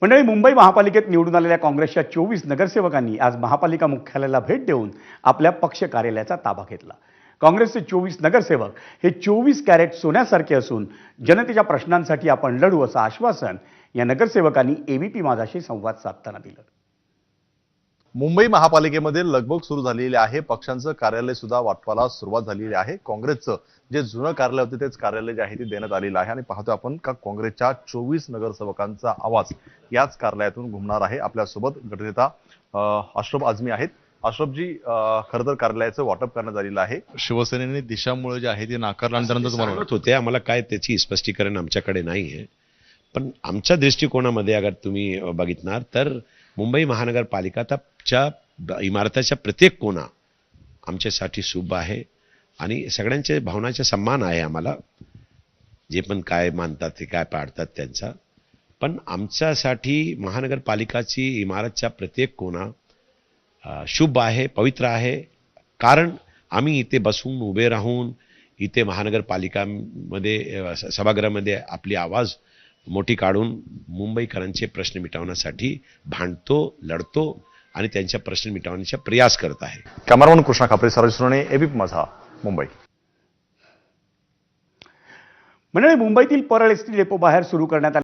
मंडळी, मुंबई महापालिकेत निवडून आलेल्या काँग्रेसच्या 24 नगरसेवकांनी आज महापालिका मुख्यालयाला भेट देऊन आपल्या पक्ष कार्यालयाचा ताबा घेतला. काँग्रेसचे 24 नगरसेवक हे 24 कॅरेट सोन्यासारखे असून जनतेच्या प्रश्नांसाठी आपण लढू असं आश्वासन या नगरसेवकांनी एबीपी माझाशी संवाद साधताना दिलं. मुंबई महापालिकेमध्ये लगबग सुरू झालेली आहे. पक्षांचं कार्यालय सुद्धा वाटपाला सुरुवात झालेली आहे. काँग्रेसचं जे जुनं कार्यालय होते तेच कार्यालय जे आहे ते देण्यात आलेलं आहे आणि पाहतोय आपण का काँग्रेसच्या 24 नगरसेवकांचा आवाज याच कार्यालयातून घुमणार आहे. आपल्यासोबत गटनेता अशरफ आझमी आहेत. अशरफजी, खरं तर कार्यालयाचं वाटप करण्यात आलेलं आहे. शिवसेनेने दिशामुळे जे आहे ते नाकारल्यानंतर तुम्हाला होते आम्हाला काय त्याची स्पष्टीकरण आमच्याकडे नाही आहे. पण आमच्या दृष्टिकोनामध्ये अगर तुम्ही बघितणार तर मुंबई महानगरपालिकाच्या इमारताच्या प्रत्येक कोणा आमच्यासाठी शुभ आहे आणि सगळ्यांच्या भावनाचा सन्मान आहे. आम्हाला जे पण काय मानतात ते काय पाडतात त्यांचा, पण आमच्यासाठी महानगरपालिकाची इमारतच्या प्रत्येक कोणा शुभ आहे, पवित्र आहे. कारण आम्ही इथे बसून उभे राहून इथे महानगरपालिकामध्ये सभागृहामध्ये आपली आवाज मोठी काढून मुंबईकरांचे प्रश्न मिटवण्यासाठी भांडतो, लढतो आणि त्यांच्या प्रश्न मिटवण्याचा प्रयास करत आहे. कॅमेरामन कृष्णा खापरे, सरजने एबीपी माझा, मुंबई. मंडळी, मुंबईतील परळ एसटी डेपो बाहेर सुरू करण्यात